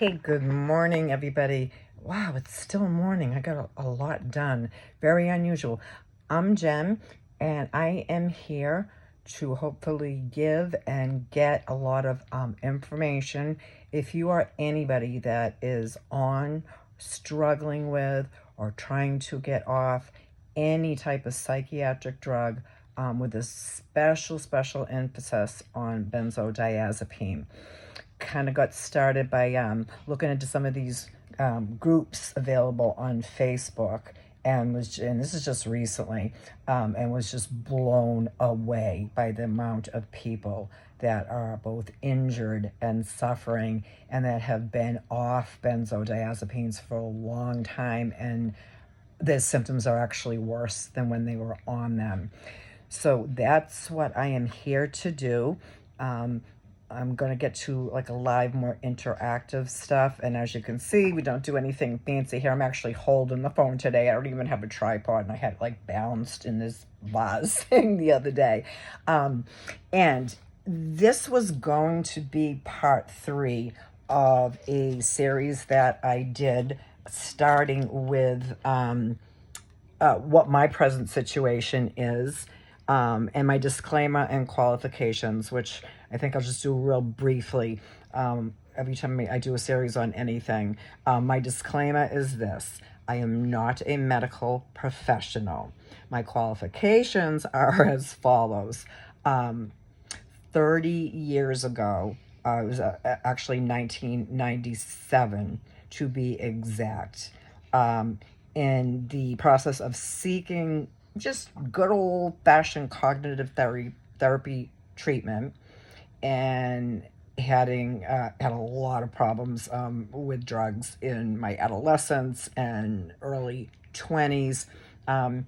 Hey, good morning, everybody. Wow, it's still morning. I got a lot done. Very unusual. I'm Jen, and I am here to hopefully give and get a lot of information. If you are anybody that is on, struggling with, or trying to get off any type of psychiatric drug, with a special emphasis on benzodiazepine, kind of got started by looking into some of these groups available on Facebook, and this is just recently, and was just blown away by the amount of people that are both injured and suffering, and that have been off benzodiazepines for a long time, and the symptoms are actually worse than when they were on them. So that's what I am here to do. I'm going to get to like a live, more interactive stuff. And as you can see, we don't do anything fancy here. I'm actually holding the phone today. I don't even have a tripod, and I had it like balanced in this vase thing the other day. And this was going to be part 3 of a series that I did, starting with what my present situation is, and my disclaimer and qualifications, which I think I'll just do real briefly. Every time I do a series on anything, my disclaimer is this: I am not a medical professional. My qualifications are as follows. 30 years ago, it was actually 1997 to be exact, in the process of seeking just good old-fashioned cognitive therapy treatment, and had a lot of problems with drugs in my adolescence and early 20s. I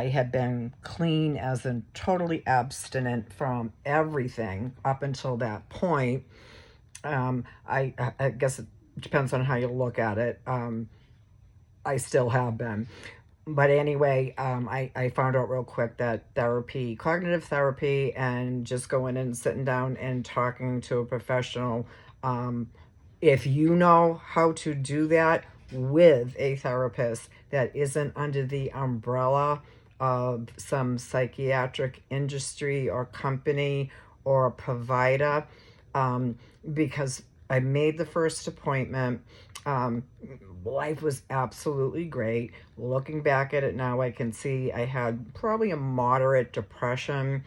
had been clean, as in totally abstinent from everything up until that point. I guess it depends on how you look at it. I still have been. But anyway, I found out real quick that therapy, cognitive therapy, and just going in and sitting down and talking to a professional, if you know how to do that with a therapist that isn't under the umbrella of some psychiatric industry or company or provider, because I made the first appointment. Life was absolutely great. Looking back at it now, I can see I had probably a moderate depression.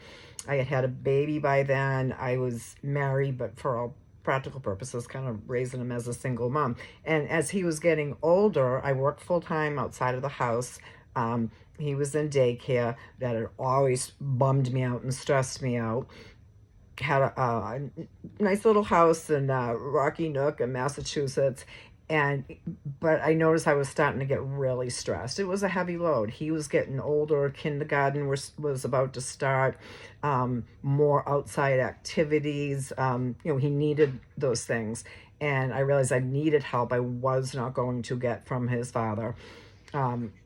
I had had a baby by then. I was married, but for all practical purposes, kind of raising him as a single mom. And as he was getting older, I worked full-time outside of the house. He was in daycare. That had always bummed me out and stressed me out. Had a nice little house in Rocky Nook in Massachusetts, but I noticed I was starting to get really stressed. It was a heavy load. He was getting older. Kindergarten was about to start. More outside activities. He needed those things, and I realized I needed help. I was not going to get from his father,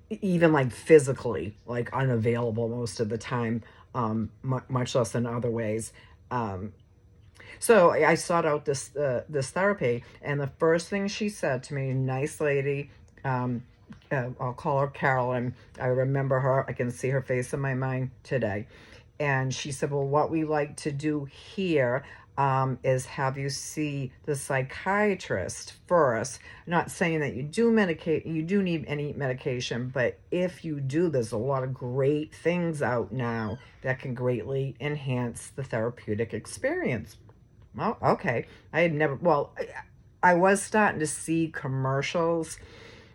even like physically, like unavailable most of the time, much less in other ways. So I sought out this therapy, and the first thing she said to me, nice lady, I'll call her Carolyn. I remember her. I can see her face in my mind today. And she said, well, what we like to do here is have you see the psychiatrist first. Not saying that you do need any medication, but if you do, there's a lot of great things out now that can greatly enhance the therapeutic experience. Oh, okay. I was starting to see commercials,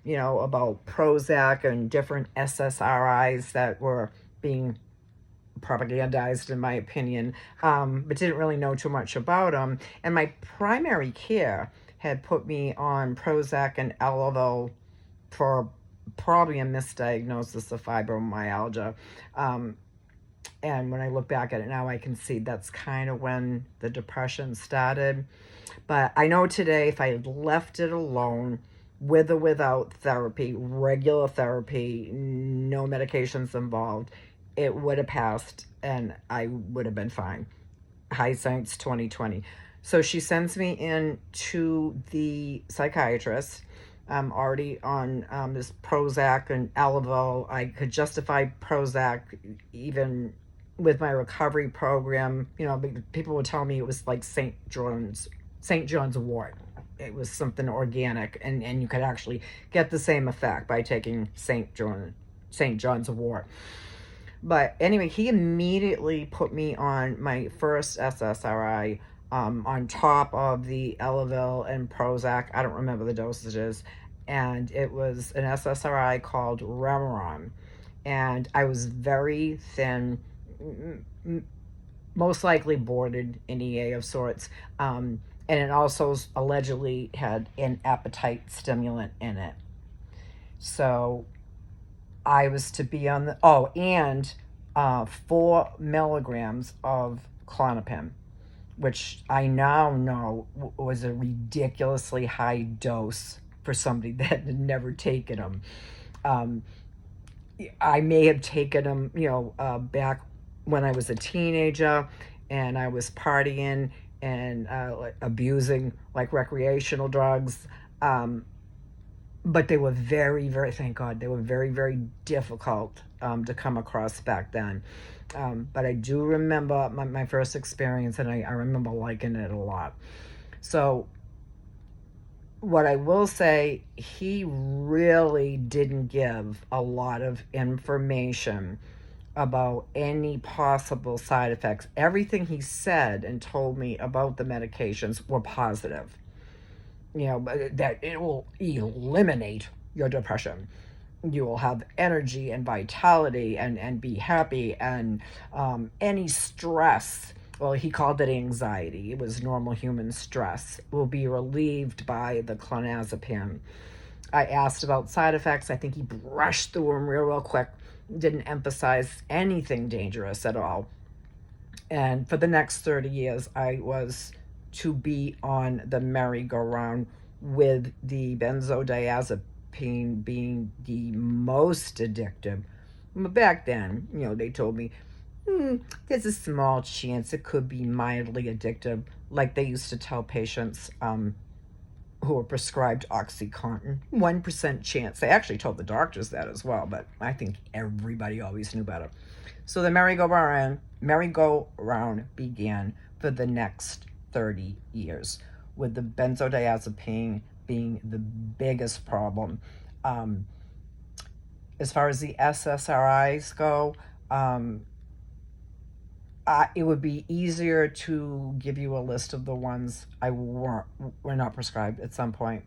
about Prozac and different SSRIs that were being propagandized, in my opinion, but didn't really know too much about them. And my primary care had put me on Prozac and Elavil for probably a misdiagnosis of fibromyalgia. And when I look back at it now, I can see that's kind of when the depression started. But I know today, if I had left it alone, with or without therapy, regular therapy, no medications involved, it would have passed and I would have been fine. Hindsight's 2020. So she sends me in to the psychiatrist. I'm already on this Prozac and Elavil. I could justify Prozac even with my recovery program. You know, people would tell me it was like St. John's wort. It was something organic, and you could actually get the same effect by taking St. John's wort. But anyway, he immediately put me on my first SSRI, on top of the Elavil and Prozac. I don't remember the dosages. And it was an SSRI called Remeron. And I was very thin, most likely boarded in EA of sorts. And it also allegedly had an appetite stimulant in it. So I was to be on the, oh, and 4 milligrams of Klonopin, which I now know was a ridiculously high dose for somebody that had never taken them. Um, I may have taken them, back when I was a teenager and I was partying and like, abusing like recreational drugs. But they were very, very, thank God, they were very, very difficult to come across back then. But I do remember my first experience, and I remember liking it a lot. So, what I will say, he really didn't give a lot of information about any possible side effects. Everything he said and told me about the medications were positive. That it will eliminate your depression. You will have energy and vitality and be happy, and any stress, well, he called it anxiety, it was normal human stress, will be relieved by the clonazepam. I asked about side effects. I think he brushed through them real quick, didn't emphasize anything dangerous at all. And for the next 30 years, I was to be on the merry-go-round, with the benzodiazepine being the most addictive. But back then, they told me, there's a small chance it could be mildly addictive, like they used to tell patients who were prescribed OxyContin. 1% chance. They actually told the doctors that as well, but I think everybody always knew better. So the merry-go-round began for the next 30 years, with the benzodiazepine being the biggest problem. As far as the SSRIs go, it would be easier to give you a list of the ones were not prescribed at some point,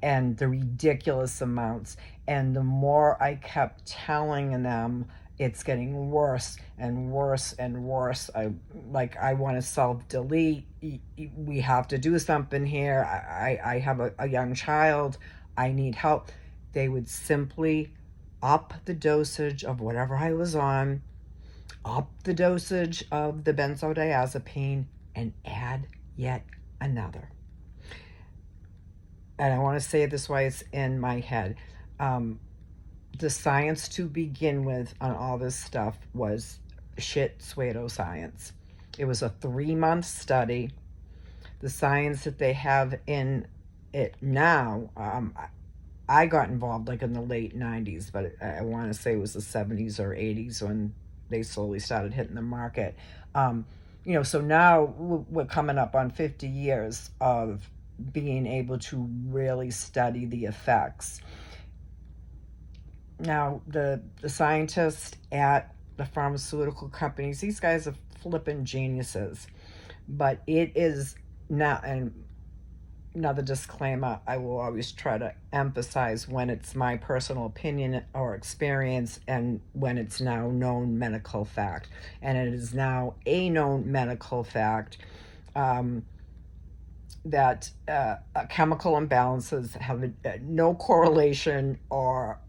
and the ridiculous amounts. And the more I kept telling them, it's getting worse and worse and worse. I want to self-delete. We have to do something here. I have a young child. I need help. They would simply up the dosage of whatever I was on, up the dosage of the benzodiazepine, and add yet another. And I want to say it this way, it's in my head. The science to begin with on all this stuff was shit pseudoscience. It was a 3-month study. The science that they have in it now, I got involved like in the late 90s, but I want to say it was the 70s or 80s when they slowly started hitting the market. So now we're coming up on 50 years of being able to really study the effects. Now, the scientists at the pharmaceutical companies, these guys are flipping geniuses. But it is now, and another disclaimer, I will always try to emphasize when it's my personal opinion or experience and when it's now known medical fact. And it is now a known medical fact that chemical imbalances have no correlation or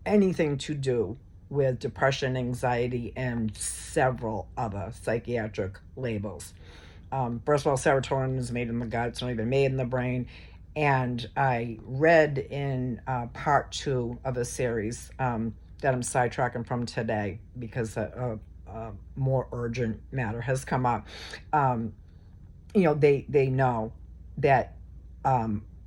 anything to do with depression, anxiety, and several other psychiatric labels. First of all, serotonin is made in the gut. It's not even made in the brain. And I read in part 2 of a series that I'm sidetracking from today because more urgent matter has come up. they know that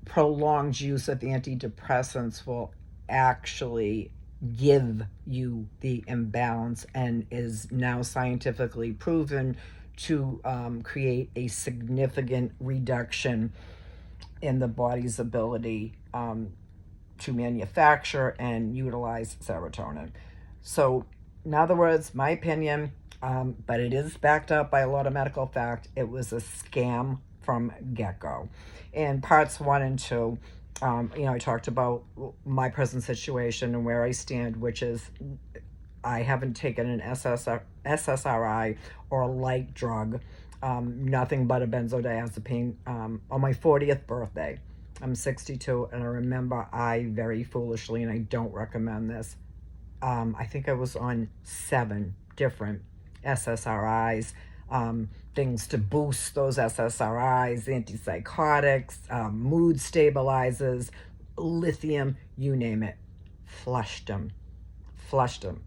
prolonged use of antidepressants will actually give you the imbalance, and is now scientifically proven to create a significant reduction in the body's ability to manufacture and utilize serotonin. So, in other words, my opinion, but it is backed up by a lot of medical fact, it was a scam from get-go. In parts 1 and 2, I talked about my present situation and where I stand, which is I haven't taken an SSRI or a light drug, nothing but a benzodiazepine, on my 40th birthday. I'm 62, and I remember I very foolishly, and I don't recommend this, I think I was on 7 different SSRIs, things to boost those SSRIs, antipsychotics, mood stabilizers, lithium, you name it. Flushed them. Flushed them.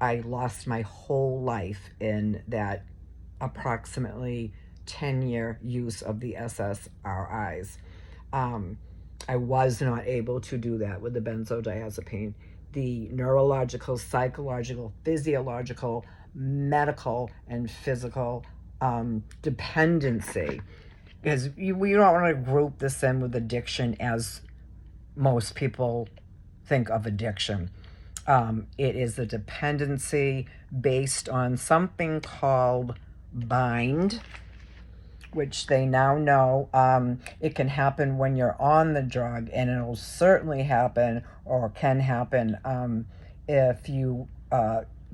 I lost my whole life in that approximately 10-year use of the SSRIs. I was not able to do that with the benzodiazepine. The neurological, psychological, physiological, medical, and physical dependency, because we don't want to group this in with addiction as most people think of addiction. It is a dependency based on something called bind, which they now know it can happen when you're on the drug, and it'll certainly happen or can happen if you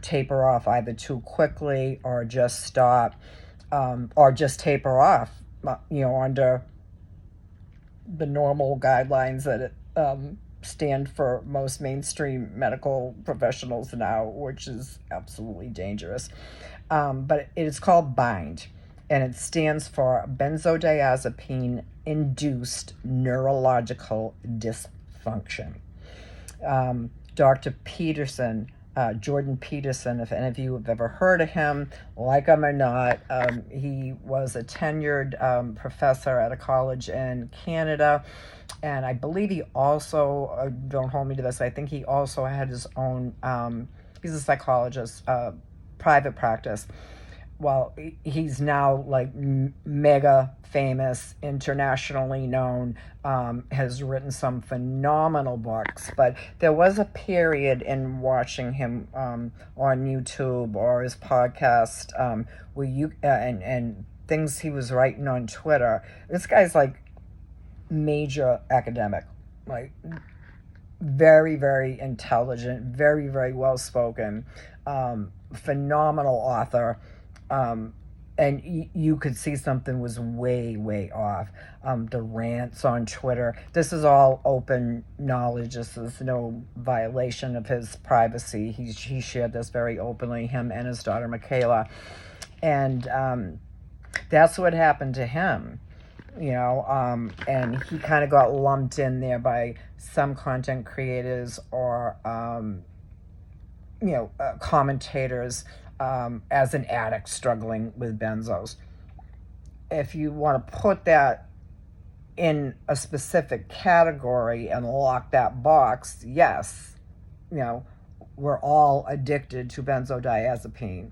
taper off either too quickly or just stop, or just taper off, under the normal guidelines that stand for most mainstream medical professionals now, which is absolutely dangerous. But it is called BIND, and it stands for benzodiazepine-induced neurological dysfunction. Dr. Peterson, Jordan Peterson, if any of you have ever heard of him, like him or not, he was a tenured professor at a college in Canada. And I believe he also, don't hold me to this, I think he also had his own, he's a psychologist, private practice. Well, he's now like mega famous, internationally known, has written some phenomenal books. But there was a period in watching him on YouTube or his podcast, where and things he was writing on Twitter. This guy's like major academic, like very, very intelligent, very, very well spoken, phenomenal author. And you could see something was way, way off. The rants on Twitter, this is all open knowledge. This is no violation of his privacy. He shared this very openly, him and his daughter Michaela. And that's what happened to him. And he kind of got lumped in there by some content creators or, commentators, as an addict struggling with benzos. If you want to put that in a specific category and lock that box, yes, we're all addicted to benzodiazepine.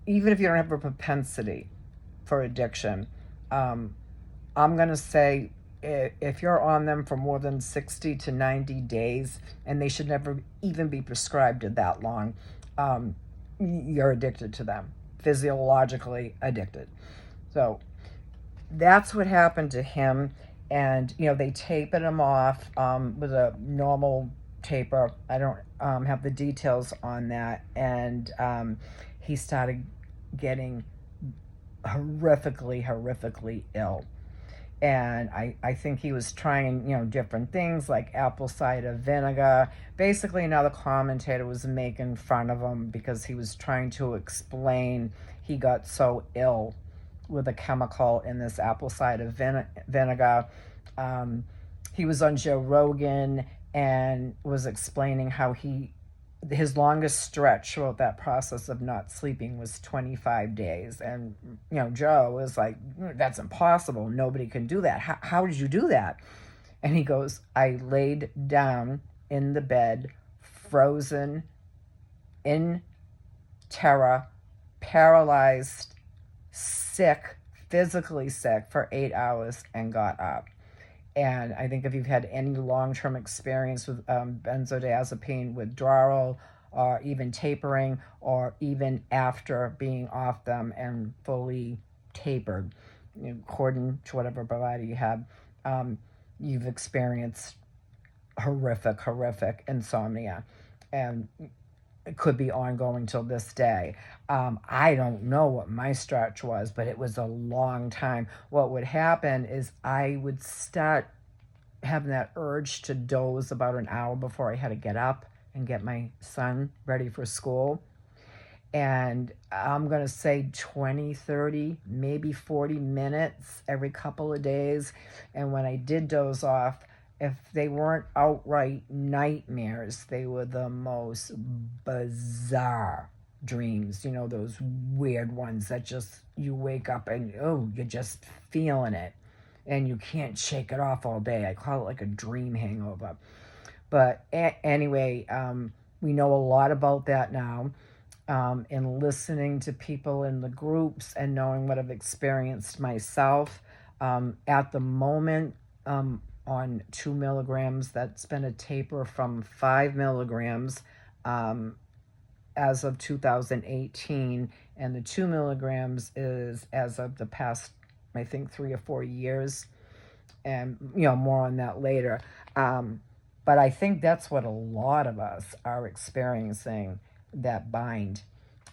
Even if you don't have a propensity for addiction, I'm going to say if you're on them for more than 60 to 90 days, and they should never even be prescribed it that long, you're addicted to them, physiologically addicted. So that's what happened to him. And, they tapered him off with a normal taper. I don't have the details on that. And he started getting horrifically ill. And I think he was trying, different things like apple cider vinegar. Basically, another commentator was making fun of him because he was trying to explain he got so ill with a chemical in this apple cider vinegar. He was on Joe Rogan and was explaining how he his longest stretch throughout that process of not sleeping was 25 days. And, Joe was like, that's impossible. Nobody can do that. How did you do that? And he goes, I laid down in the bed, frozen, in terror, paralyzed, sick, physically sick for 8 hours, and got up. And I think if you've had any long-term experience with benzodiazepine withdrawal, or even tapering, or even after being off them and fully tapered, according to whatever provider you have, you've experienced horrific insomnia. And it could be ongoing till this day. I don't know what my stretch was, but it was a long time. What would happen is I would start having that urge to doze about an hour before I had to get up and get my son ready for school. And I'm going to say 20, 30, maybe 40 minutes every couple of days. And when I did doze off, if they weren't outright nightmares, they were the most bizarre dreams. Those weird ones that just, you wake up and, you're just feeling it. And you can't shake it off all day. I call it like a dream hangover. But anyway, we know a lot about that now. And listening to people in the groups and knowing what I've experienced myself. At the moment, on 2 milligrams, that's been a taper from 5 milligrams as of 2018. And the 2 milligrams is as of the past, I think, 3 or 4 years. And, more on that later. But I think that's what a lot of us are experiencing, that bind.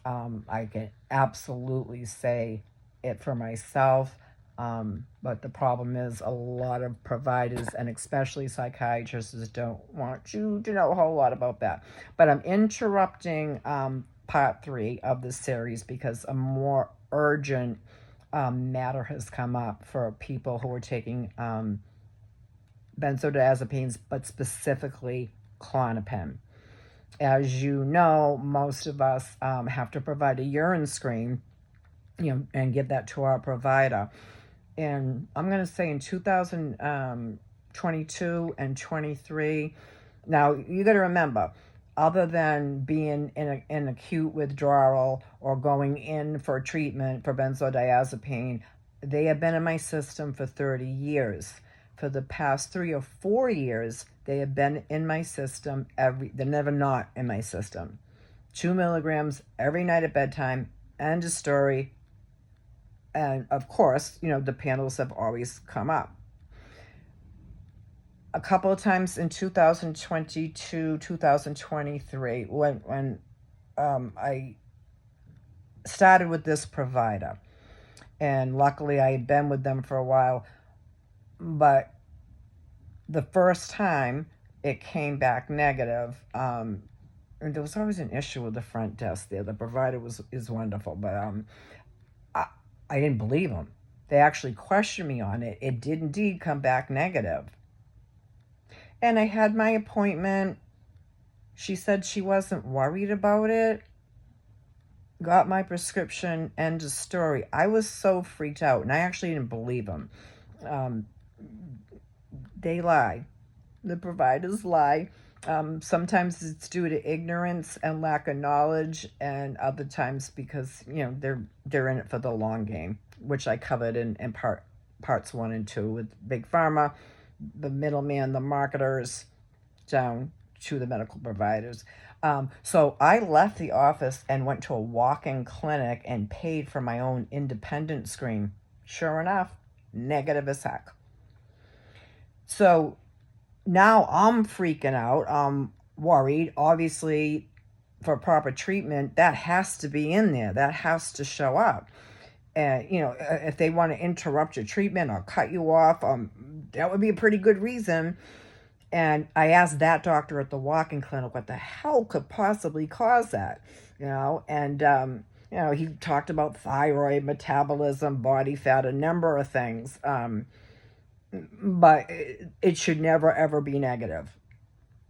I can absolutely say it for myself. But the problem is a lot of providers and especially psychiatrists don't want you to know a whole lot about that. But I'm interrupting part 3 of the series because a more urgent matter has come up for people who are taking benzodiazepines, but specifically Klonopin. As you know, most of us have to provide a urine screen, and give that to our provider. And I'm going to say in 2022 and 23, now you got to remember, other than being in an acute withdrawal or going in for treatment for benzodiazepine, they have been in my system for 30 years. For the past 3 or 4 years, they have been in my system they're never not in my system. 2 milligrams every night at bedtime, end of story. And of course, the panels have always come up. A couple of times in 2022, 2023, when I started with this provider, and luckily I had been with them for a while, but the first time it came back negative, and there was always an issue with the front desk there. The provider is wonderful, but I didn't believe them. They actually questioned me on it. It did indeed come back negative. And I had my appointment. She said she wasn't worried about it. Got my prescription, end of story. I was so freaked out, and I actually didn't believe them. They lie. The providers lie. Sometimes it's due to ignorance and lack of knowledge, and other times because they're in it for the long game, which I covered in parts 1 and 2 with Big Pharma, the middleman, the marketers, down to the medical providers. So I left the office and went to a walk-in clinic and paid for my own independent screen. Sure enough, negative as heck. So now I'm freaking out. I'm worried. Obviously, for proper treatment, that has to be in there. That has to show up. And, if they want to interrupt your treatment or cut you off, that would be a pretty good reason. And I asked that doctor at the walk-in clinic what the hell could possibly cause that, and, he talked about thyroid, metabolism, body fat, a number of things. But it should never, ever be negative.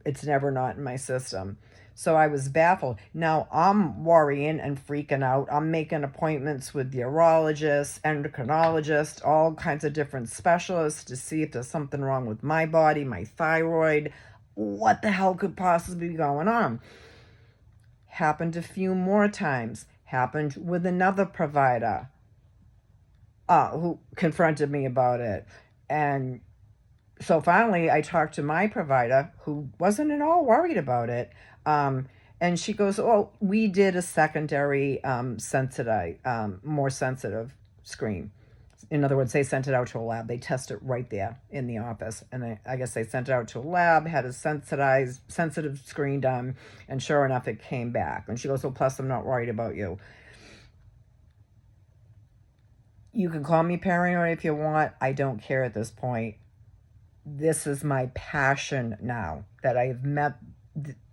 It's never not in my system. So I was baffled. Now I'm worrying and freaking out. I'm making appointments with the urologist, endocrinologist, all kinds of different specialists to see if there's something wrong with my body, my thyroid. What the hell could possibly be going on? Happened a few more times. Happened with another provider who confronted me about it. And so finally, I talked to my provider, who wasn't at all worried about it. And she goes, "Oh, we did a secondary more sensitive screen. In other words, they sent it out to a lab. They test it right there in the office. And I guess they sent it out to a lab, had a sensitive screen done, and sure enough, it came back." And she goes, "Well, plus I'm not worried about you." You can call me paranoid if you want. I don't care at this point. This is my passion now that I've met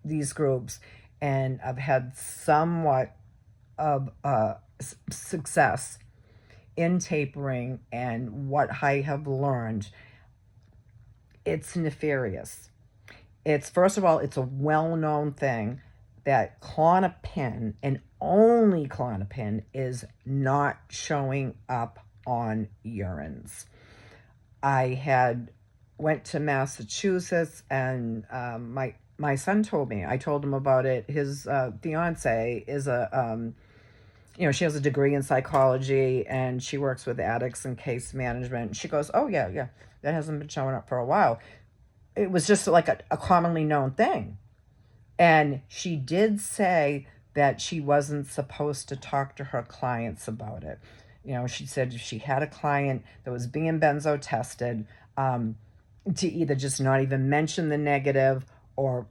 these groups and I've had somewhat of success in tapering, and what I have learned. It's nefarious. It's, first of all, it's a well-known thing that Klonopin, and only Klonopin, is not showing up on urines. I went to Massachusetts, and my son told me. I told him about it. His fiance is she has a degree in psychology, and she works with addicts and case management. She goes, "Oh yeah, that hasn't been showing up for a while." It was just like a commonly known thing. And she did say that she wasn't supposed to talk to her clients about it. She said if she had a client that was being benzo tested, to either just not even mention the negative or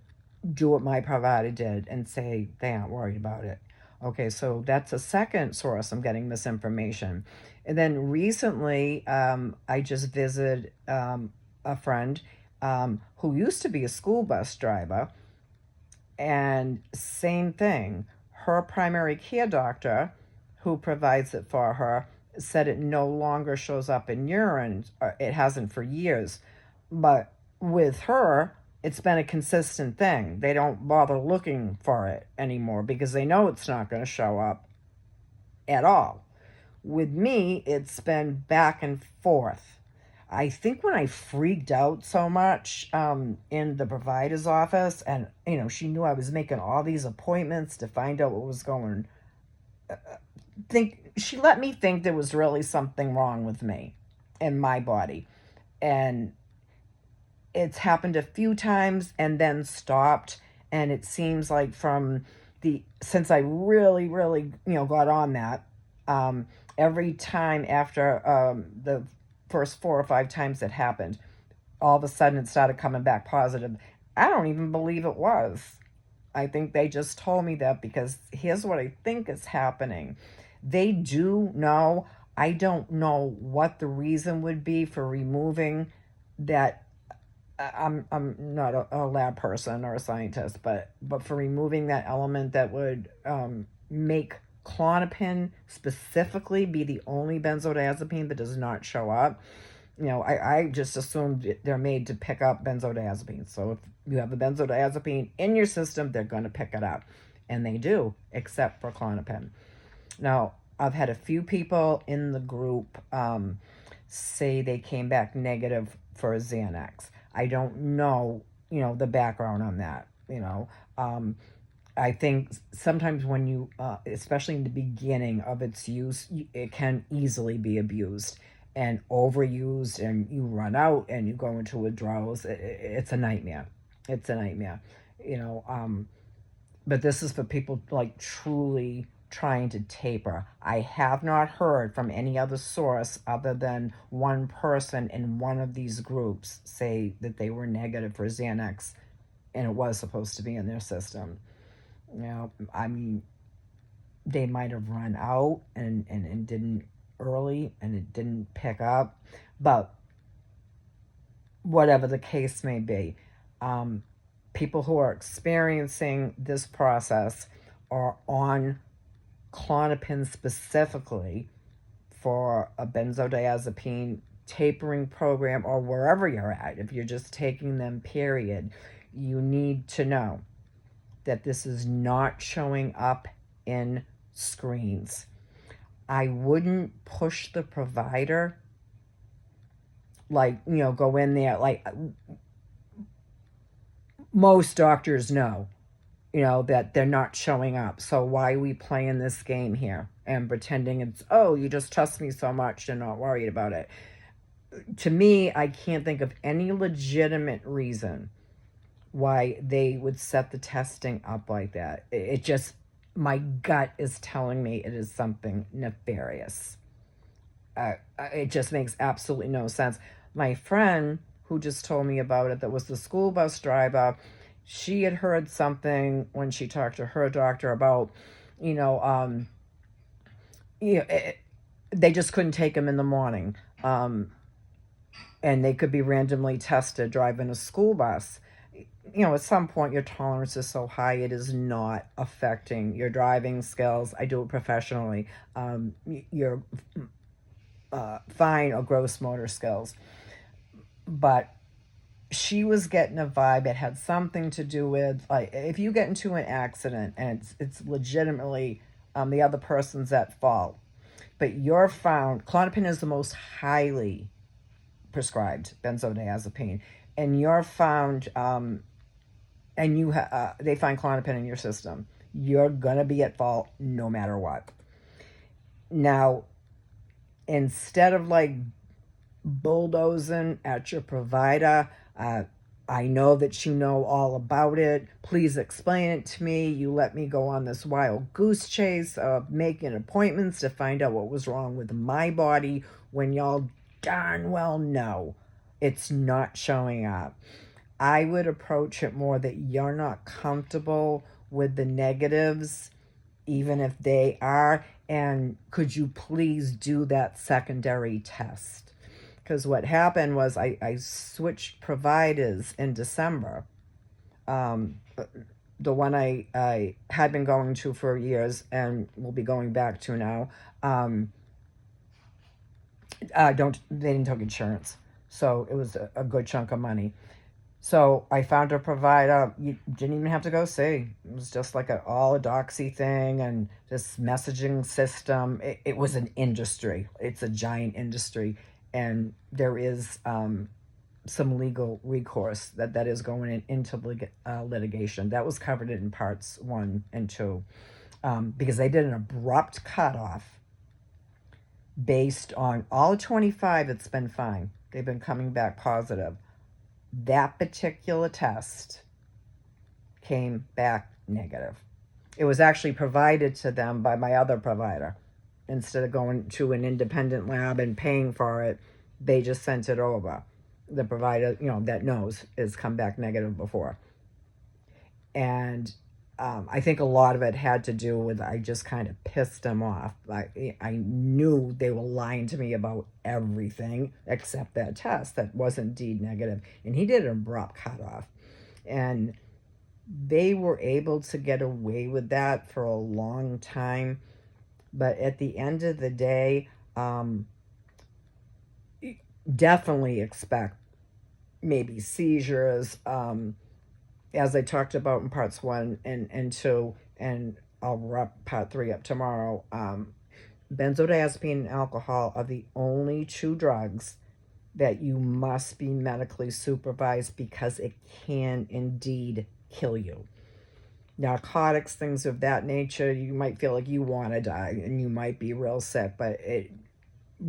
do what my provider did and say they aren't worried about it. Okay, so that's a second source I'm getting misinformation. And then recently, I just visited a friend who used to be a school bus driver, and same thing. Her primary care doctor, who provides it for her, said it no longer shows up in urine. It hasn't for years. But with her, it's been a consistent thing. They don't bother looking for it anymore because they know it's not going to show up at all. With me, it's been back and forth. I think when I freaked out so much in the provider's office, and she knew I was making all these appointments to find out what was going, she let me think there was really something wrong with me and my body. And it's happened a few times and then stopped. And it seems like since I really, really, got on that, every time after the first 4 or 5 times it happened, all of a sudden it started coming back positive. I don't even believe it was. I think they just told me that because here's what I think is happening. They do know. I don't know what the reason would be for removing that. I'm not a lab person or a scientist, but for removing that element that would make Klonopin specifically be the only benzodiazepine that does not show up. I just assumed they're made to pick up benzodiazepines. So if you have a benzodiazepine in your system, they're going to pick it up. And they do, except for Klonopin. Now, I've had a few people in the group say they came back negative for a Xanax. I don't know, the background on that, I think sometimes when you, especially in the beginning of its use, it can easily be abused and overused, and you run out and you go into withdrawals. It's a nightmare. It's a nightmare, but this is for people like truly trying to taper. I have not heard from any other source other than one person in one of these groups say that they were negative for Xanax and it was supposed to be in their system. I mean, they might have run out and didn't early and it didn't pick up, but whatever the case may be, people who are experiencing this process are on Klonopin specifically for a benzodiazepine tapering program, or wherever you're at. If you're just taking them, period, you need to know that this is not showing up in screens. I wouldn't push the provider, like, go in there. Like, most doctors know, that they're not showing up. So why are we playing this game here and pretending it's, oh, you just trust me so much and not worried about it? To me, I can't think of any legitimate reason why they would set the testing up like that. It just, my gut is telling me it is something nefarious. It just makes absolutely no sense. My friend who just told me about it, that was the school bus driver, she had heard something when she talked to her doctor about, you know, um, they just couldn't take him in the morning. And they could be randomly tested driving a school bus. At some point, your tolerance is so high, it is not affecting your driving skills. I do it professionally. Your fine or gross motor skills. But she was getting a vibe. It had something to do with, like, if you get into an accident and it's legitimately the other person's at fault, but you're found, Klonopin is the most highly prescribed benzodiazepine, and you're found, and they find Klonopin in your system, you're gonna be at fault no matter what. Now, instead of like bulldozing at your provider, I know that you know all about it. Please explain it to me. You let me go on this wild goose chase of making appointments to find out what was wrong with my body when y'all darn well know it's not showing up. I would approach it more that you're not comfortable with the negatives, even if they are, and could you please do that secondary test? Because what happened was I switched providers in December. The one I had been going to for years and will be going back to now, they didn't take insurance. So it was a good chunk of money. So I found a provider you didn't even have to go see. It was just like all a doxy thing and this messaging system. It was an industry. It's a giant industry. And there is some legal recourse that is going into litigation. That was covered in parts 1 and 2, because they did an abrupt cutoff based on all 25. It's been fine. They've been coming back positive. That particular test came back negative. It was actually provided to them by my other provider. Instead of going to an independent lab and paying for it, they just sent it over. The provider, that knows, has come back negative before. And I think a lot of it had to do with, I just kind of pissed them off. I knew they were lying to me about everything except that test that was indeed negative. And he did an abrupt cutoff. And they were able to get away with that for a long time. But at the end of the day, definitely expect maybe seizures, as I talked about in parts 1 and 2, and I'll wrap part 3 up tomorrow. Benzodiazepine and alcohol are the only 2 drugs that you must be medically supervised because it can indeed kill you. Narcotics, things of that nature, you might feel like you want to die and you might be real sick, but it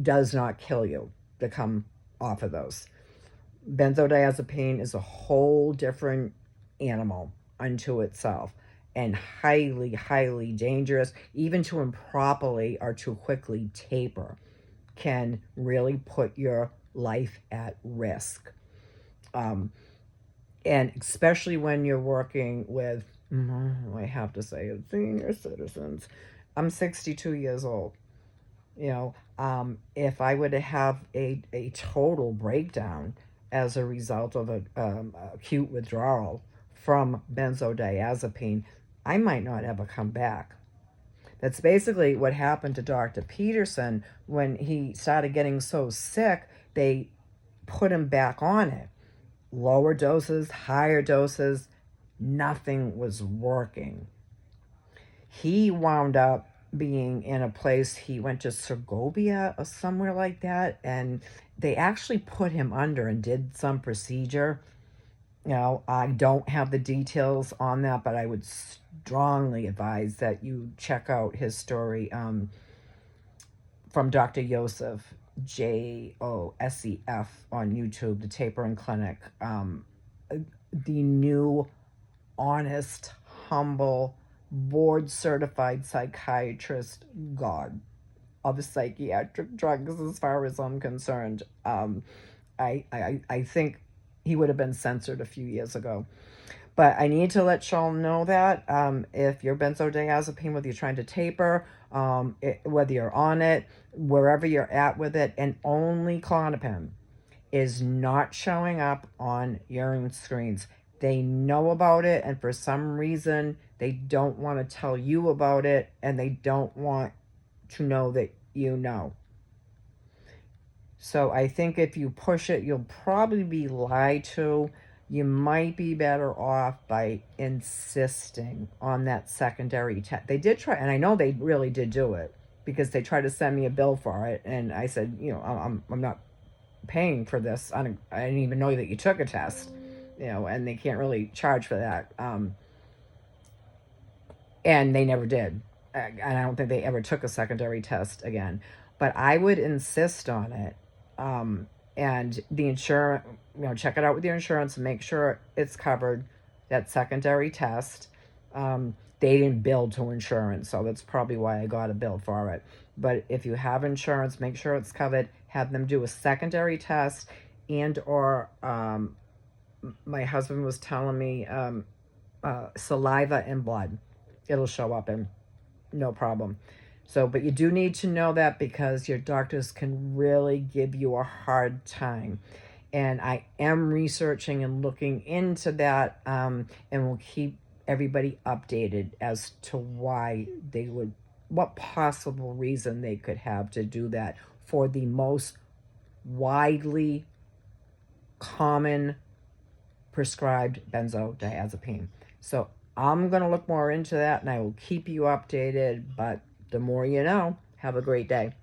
does not kill you to come off of those. Benzodiazepine is a whole different animal unto itself and highly, highly dangerous. Even to improperly or too quickly taper can really put your life at risk. And especially when you're working with, I have to say it, senior citizens. I'm 62 years old. If I were to have a total breakdown as a result of an acute withdrawal from benzodiazepine, I might not ever come back. That's basically what happened to Dr. Peterson when he started getting so sick. They put him back on it. Lower doses, higher doses, Nothing was working. He wound up being in a place, he went to Segovia or somewhere like that, and they actually put him under and did some procedure. I don't have the details on that, but I would strongly advise that you check out his story from Dr. Joseph, Josef, on YouTube, the Tapering Clinic. The new, honest, humble, board certified psychiatrist god of psychiatric drugs, as far as I'm concerned. I think he would have been censored a few years ago. But I need to let y'all know that if you're benzodiazepine, whether you're trying to taper, whether you're on it, wherever you're at with it, and only Klonopin is not showing up on urine screens. They know about it, and for some reason, they don't want to tell you about it, and they don't want to know that you know. So I think if you push it, you'll probably be lied to. You might be better off by insisting on that secondary test. They did try, and I know they really did do it, because they tried to send me a bill for it, and I said, I'm not paying for this. I didn't even know that you took a test, and they can't really charge for that. And they never did. And I don't think they ever took a secondary test again. But I would insist on it. And the insurance, check it out with your insurance and make sure it's covered, that secondary test. They didn't bill to insurance, so that's probably why I got a bill for it. But if you have insurance, make sure it's covered. Have them do a secondary test, and or my husband was telling me saliva and blood. It'll show up in no problem. So, but you do need to know that, because your doctors can really give you a hard time. And I am researching and looking into that, and will keep everybody updated as to why they would, what possible reason they could have to do that for the most widely common prescribed benzodiazepine. So I'm going to look more into that, and I will keep you updated. But the more you know. Have a great day.